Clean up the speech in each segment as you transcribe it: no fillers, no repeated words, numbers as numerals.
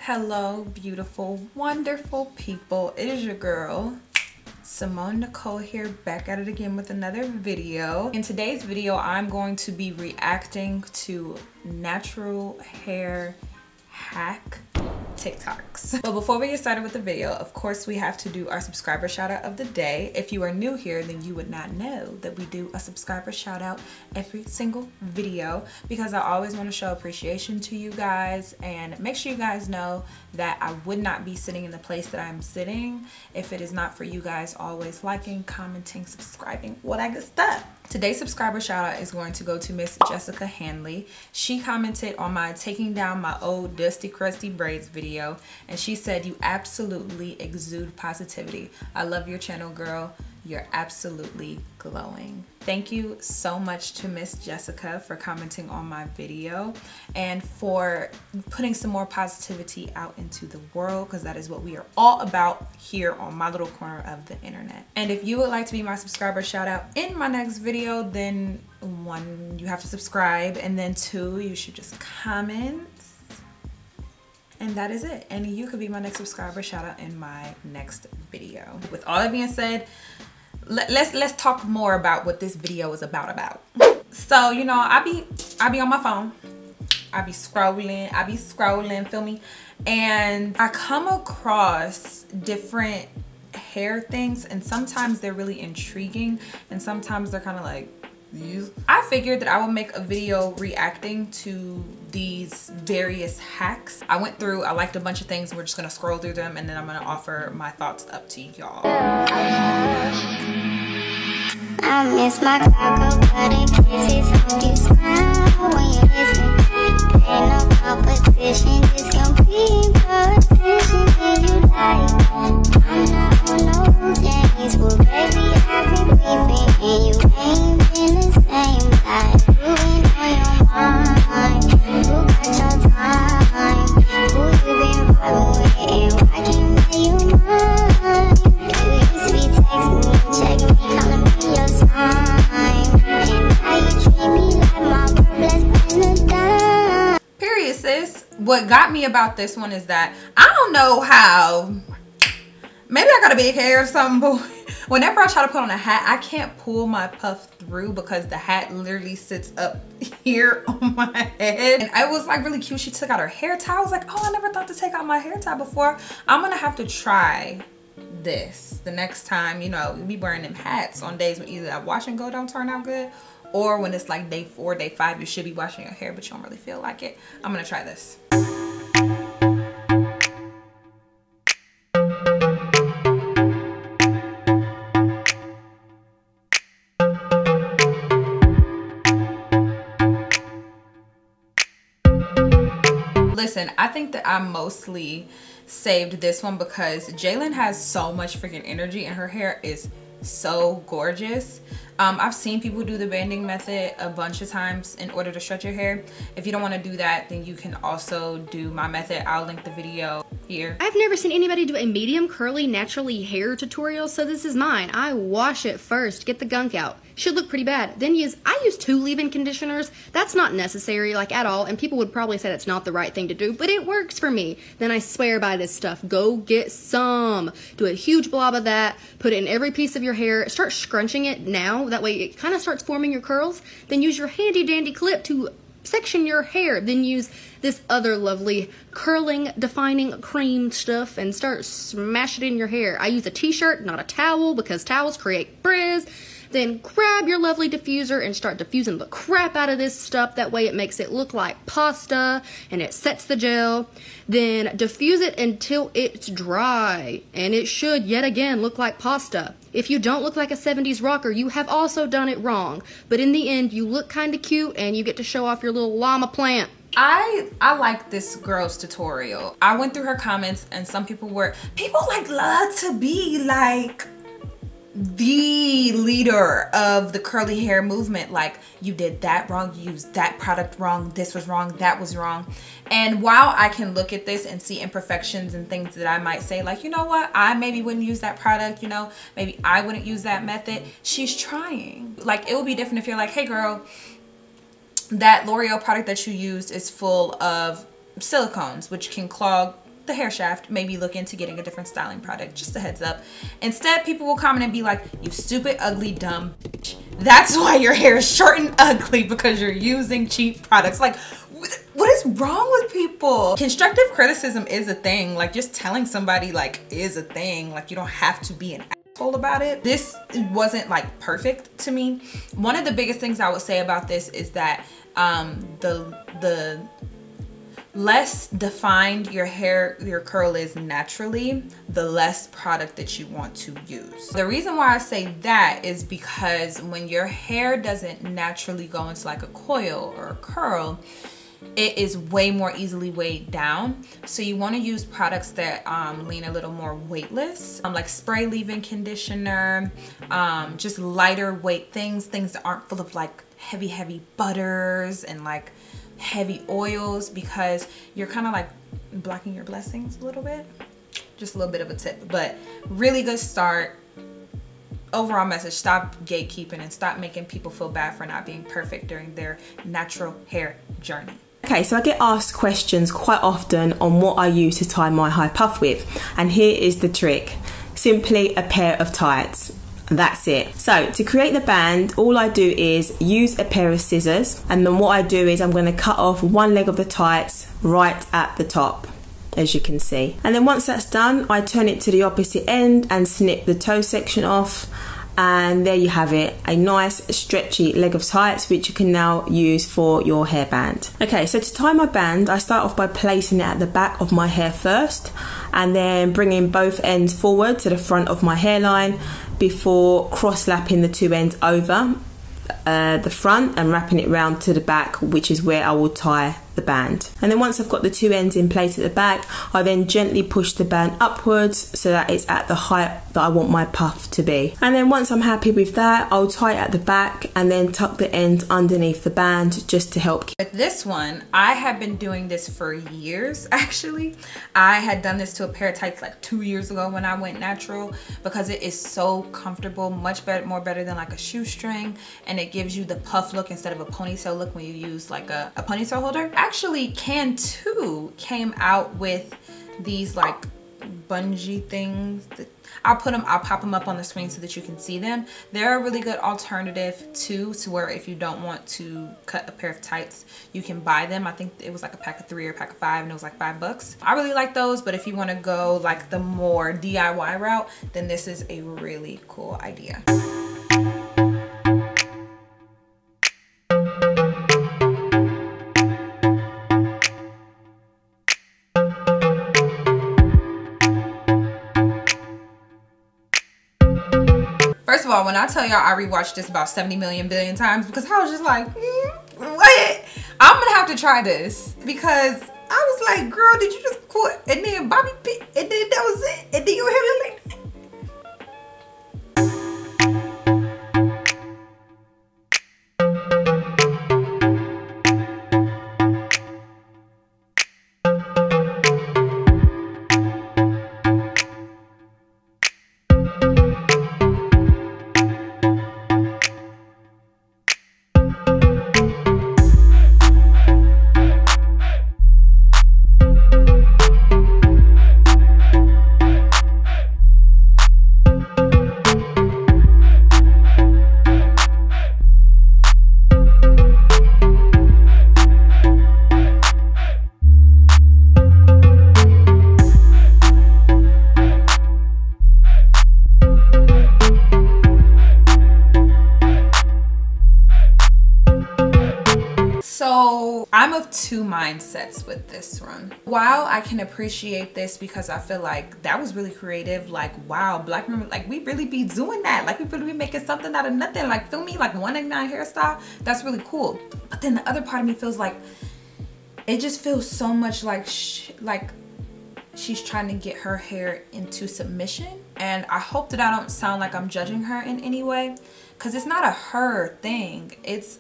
Hello, beautiful, wonderful people. It is your girl, Simone Nicole here, back at it again with another video. In today's video, I'm going to be reacting to natural hair hack TikToks. But before we get started with the video, of course, we have to do our subscriber shout out of the day. If you are new here, then you would not know that we do a subscriber shout out every single video, because I always want to show appreciation to you guys and make sure you guys know that I would not be sitting in the place that I'm sitting if it is not for you guys always liking, commenting, subscribing, all that good stuff. Today's subscriber shout out is going to go to Miss Jessica Hanley. She commented on my taking down my old dusty crusty braids video, and she said, "You absolutely exude positivity. I love your channel, girl. You're absolutely glowing." Thank you so much to Miss Jessica for commenting on my video and for putting some more positivity out into the world, because that is what we are all about here on my little corner of the internet. And if you would like to be my subscriber shout out in my next video, then 1, you have to subscribe, and then 2, you should just comment. And that is it. And you could be my next subscriber shout out in my next video. With all that being said, let's talk more about what this video is about. So, you know, I be on my phone. I be scrolling, feel me? And I come across different hair things, and sometimes they're really intriguing and sometimes they're kind of like, I figured that I would make a video reacting to these various hacks. I went through, I liked a bunch of things, and we're just gonna scroll through them, and then I'm gonna offer my thoughts up to y'all. I miss my cocoa butter kisses. Hope you smile when you listen. Ain't no competition, just complete position. Did you like? I'm not on no games, well baby I've been peeping, and you ain't been the same. Like you ain't on your mind, who got your time, who you been vibing with, and why can't you mine? You used to be texting me, checking me, calling me your sign, and now you treat me like my blessed in the dime. Period, sis. What got me about this one is that I don't know how, maybe I got a big hair or something, but whenever I try to put on a hat, I can't pull my puff through because the hat literally sits up here on my head. And it was like really cute. She took out her hair tie. I was like, oh, I never thought to take out my hair tie before. I'm gonna have to try this the next time, you know, you be wearing them hats on days when either that wash and go don't turn out good, or when it's like day 4, day 5, you should be washing your hair but you don't really feel like it. I'm gonna try this. Listen, I think that I mostly saved this one because Jalen has so much freaking energy and her hair is so gorgeous. I've seen people do the banding method a bunch of times in order to stretch your hair. If you don't want to do that, then you can also do my method. I'll link the video here. I've never seen anybody do a medium curly naturally hair tutorial, so this is mine. I wash it first, get the gunk out. Should look pretty bad. Then I use 2 leave-in conditioners. That's not necessary, like, at all, and people would probably say that's not the right thing to do, but it works for me. Then I swear by this stuff. Go get some. Do a huge blob of that. Put it in every piece of your hair. Start scrunching it now. That way it kind of starts forming your curls. Then use your handy dandy clip to section your hair. Then use this other lovely curling defining cream stuff and start smashing it in your hair. I use a t-shirt, not a towel, because towels create frizz. Then grab your lovely diffuser and start diffusing the crap out of this stuff. That way it makes it look like pasta and it sets the gel. Then diffuse it until it's dry, and it should yet again look like pasta. If you don't look like a 70s rocker, you have also done it wrong. But in the end, you look kind of cute and you get to show off your little llama plant. I like this girl's tutorial. I went through her comments and some people like love to be like the leader of the curly hair movement. Like, you did that wrong, you used that product wrong, this was wrong, that was wrong. And while I can look at this and see imperfections and things that I might say, like, you know what, I maybe wouldn't use that product, you know, maybe I wouldn't use that method, she's trying. Like, it would be different if you're like, hey girl, that L'Oreal product that you used is full of silicones, which can clog the hair shaft. Maybe look into getting a different styling product. Just a heads up. Instead, people will comment and be like, you stupid, ugly, dumb bitch. That's why your hair is short and ugly, because you're using cheap products. Like, what is wrong with people? Constructive criticism is a thing. Like, just telling somebody like is a thing. Like, you don't have to be an asshole about it. This wasn't like perfect to me. One of the biggest things I would say about this is that the less defined your curl is naturally, the less product that you want to use. The reason why I say that is because when your hair doesn't naturally go into like a coil or a curl, it is way more easily weighed down. So you want to use products that lean a little more weightless, like spray leave-in conditioner, just lighter weight things that aren't full of like heavy butters and like heavy oils, because you're kind of like blocking your blessings a little bit. Just a little bit of a tip, but really good start. Overall message: stop gatekeeping and stop making people feel bad for not being perfect during their natural hair journey. Okay, so I get asked questions quite often on what I use to tie my high puff with, and here is the trick: simply a pair of tights. That's it. So to create the band, all I do is use a pair of scissors, and then what I do is I'm going to cut off one leg of the tights right at the top, as you can see. And then once that's done, I turn it to the opposite end and snip the toe section off, and there you have it, a nice stretchy leg of tights which you can now use for your hairband. Okay, so to tie my band, I start off by placing it at the back of my hair first, and then bringing both ends forward to the front of my hairline before cross-lapping the two ends over the front and wrapping it round to the back, which is where I will tie the band. And then once I've got the two ends in place at the back, I then gently push the band upwards so that it's at the height that I want my puff to be. And then once I'm happy with that, I'll tie it at the back and then tuck the ends underneath the band just to help. With this one, I have been doing this for years. Actually, I had done this to a pair of tights like 2 years ago when I went natural, because it is so comfortable, much better, more better than like a shoestring, and it gives you the puff look instead of a ponytail look when you use like a ponytail holder. Actually, Can 2 came out with these like bungee things that I'll pop them up on the screen so that you can see them. They're a really good alternative too, to where if you don't want to cut a pair of tights, you can buy them. I think it was like a pack of 3 or a pack of 5, and it was like $5. I really like those, but if you want to go like the more DIY route, then this is a really cool idea. First of all, when I tell y'all I rewatched this about 70 million billion times, because I was just like, what? I'm gonna have to try this, because I was like, girl, did you just quit? And then Bobby Pitt, and then that was it, and then you were here like that. So I'm of two mindsets with this one. While I can appreciate this because I feel like that was really creative, like wow, black women, like we really be doing that, like we really be making something out of nothing, like feel me, like 199 hairstyle, that's really cool. But then the other part of me feels like it just feels so much like she's trying to get her hair into submission. And I hope that I don't sound like I'm judging her in any way, because it's not a her thing. It's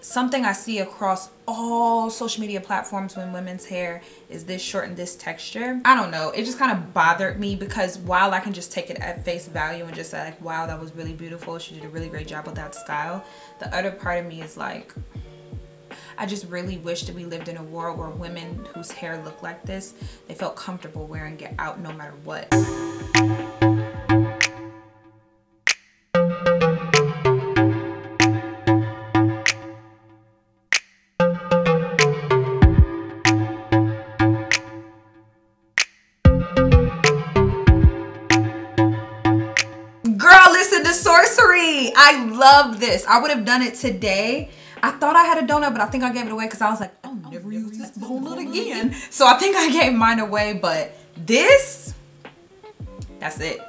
something I see across all social media platforms when women's hair is this short and this texture. I don't know, it just kind of bothered me, because while I can just take it at face value and just say like, wow, that was really beautiful, she did a really great job with that style, the other part of me is like, I just really wish that we lived in a world where women whose hair looked like this, they felt comfortable wearing it out no matter what. Girl, listen to sorcery. I love this. I would have done it today. I thought I had a donut, but I think I gave it away because I was like, I'll never use this donut again. So I think I gave mine away, but this, that's it.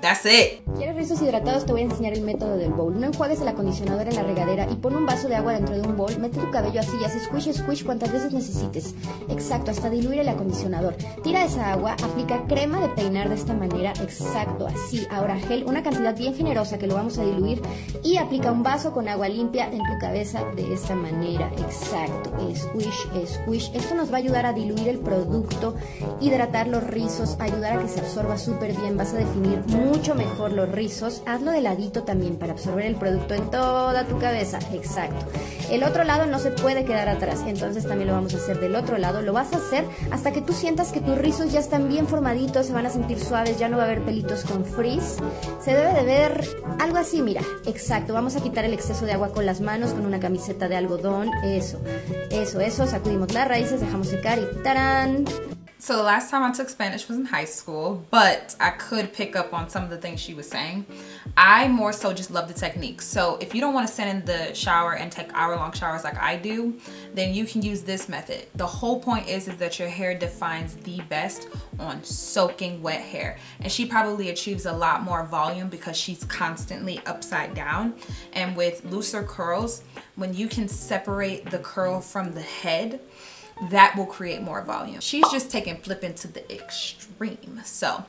That's it. ¿Quieres rizos hidratados? Te voy a enseñar el método del bowl. No enjuagues el acondicionador en la regadera y pon un vaso de agua dentro de un bowl. Mete tu cabello así y haces squish, squish cuantas veces necesites. Exacto, hasta diluir el acondicionador. Tira esa agua, aplica crema de peinar de esta manera. Exacto, así. Ahora gel, una cantidad bien generosa que lo vamos a diluir. Y aplica un vaso con agua limpia en tu cabeza de esta manera. Exacto, squish, squish. Esto nos va a ayudar a diluir el producto, hidratar los rizos, ayudar a que se absorba súper bien. Vas a definir mucho mejor los rizos. Hazlo de ladito también para absorber el producto en toda tu cabeza. Exacto. El otro lado no se puede quedar atrás, entonces también lo vamos a hacer del otro lado. Lo vas a hacer hasta que tú sientas que tus rizos ya están bien formaditos, se van a sentir suaves, ya no va a haber pelitos con frizz. Se debe de ver algo así, mira. Exacto. Vamos a quitar el exceso de agua con las manos, con una camiseta de algodón. Eso, eso, eso. Sacudimos las raíces, dejamos secar y ¡tarán! So the last time I took Spanish was in high school, but I could pick up on some of the things she was saying. I more so just love the technique. So if you don't want to sit in the shower and take hour-long showers like I do, then you can use this method. The whole point is that your hair defines the best on soaking wet hair. And she probably achieves a lot more volume because she's constantly upside down. And with looser curls, when you can separate the curl from the head, that will create more volume. She's just taking flipping to the extreme. So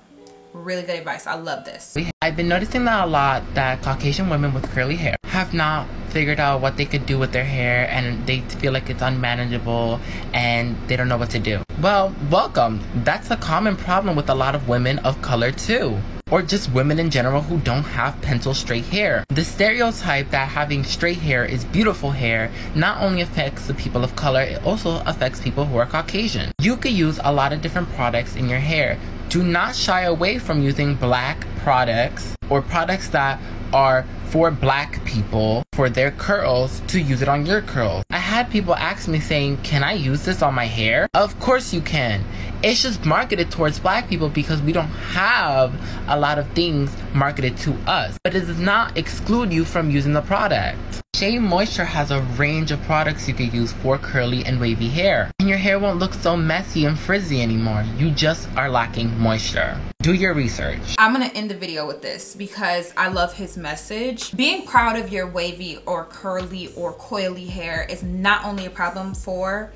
really good advice. I love this. I've been noticing that a lot, that Caucasian women with curly hair have not figured out what they could do with their hair, and they feel like it's unmanageable and they don't know what to do. Well, welcome. That's a common problem with a lot of women of color too, or just women in general who don't have pencil straight hair. The stereotype that having straight hair is beautiful hair not only affects the people of color, it also affects people who are Caucasian. You could use a lot of different products in your hair. Do not shy away from using black products or products that are for black people for their curls to use it on your curls. I had people ask me saying, can I use this on my hair? Of course you can. It's just marketed towards black people because we don't have a lot of things marketed to us. But it does not exclude you from using the product. Shea Moisture has a range of products you can use for curly and wavy hair. And your hair won't look so messy and frizzy anymore. You just are lacking moisture. Do your research. I'm gonna end the video with this because I love his message. Being proud of your wavy or curly or coily hair is not only a problem for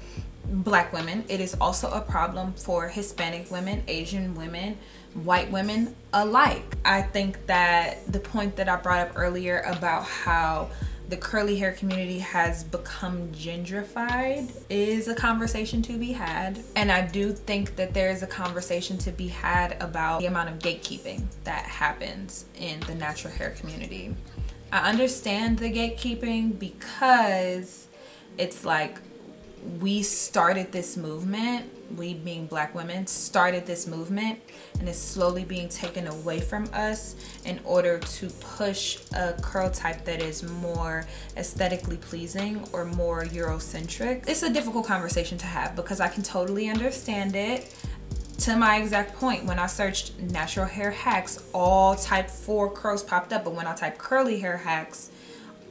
Black women, it is also a problem for Hispanic women, Asian women, white women alike. I think that the point that I brought up earlier about how the curly hair community has become gentrified is a conversation to be had. And I do think that there is a conversation to be had about the amount of gatekeeping that happens in the natural hair community. I understand the gatekeeping because it's like we started this movement, we being Black women started this movement, and it's slowly being taken away from us in order to push a curl type that is more aesthetically pleasing or more Eurocentric. It's a difficult conversation to have because I can totally understand it. To my exact point, when I searched natural hair hacks, all type 4 curls popped up, but when I typed curly hair hacks,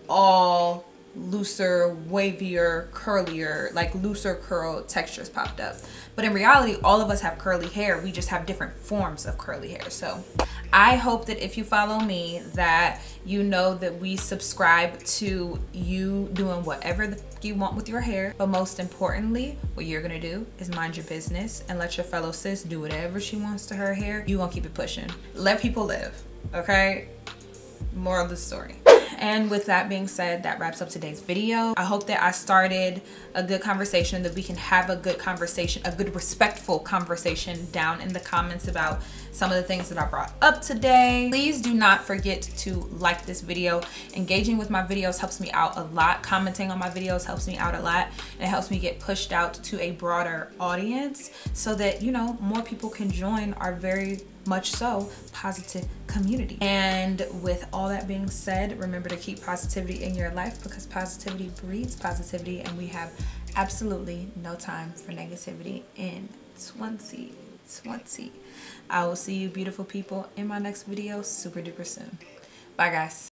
all looser, wavier, curlier, like looser curl textures popped up. But in reality, all of us have curly hair. We just have different forms of curly hair. So I hope that if you follow me, that you know that we subscribe to you doing whatever the f you want with your hair. But most importantly, what you're gonna do is mind your business and let your fellow sis do whatever she wants to her hair. You gonna keep it pushing. Let people live, okay? Moral of the story. And with that being said, that wraps up today's video. I hope that I started a good conversation, that we can have a good conversation, a good respectful conversation down in the comments about some of the things that I brought up today. Please do not forget to like this video. Engaging with my videos helps me out a lot. Commenting on my videos helps me out a lot. It helps me get pushed out to a broader audience so that, you know, more people can join our very much so positive community. And with all that being said, remember to keep positivity in your life, because positivity breeds positivity, and we have absolutely no time for negativity in 2020. I will see you beautiful people in my next video super duper soon. Bye guys.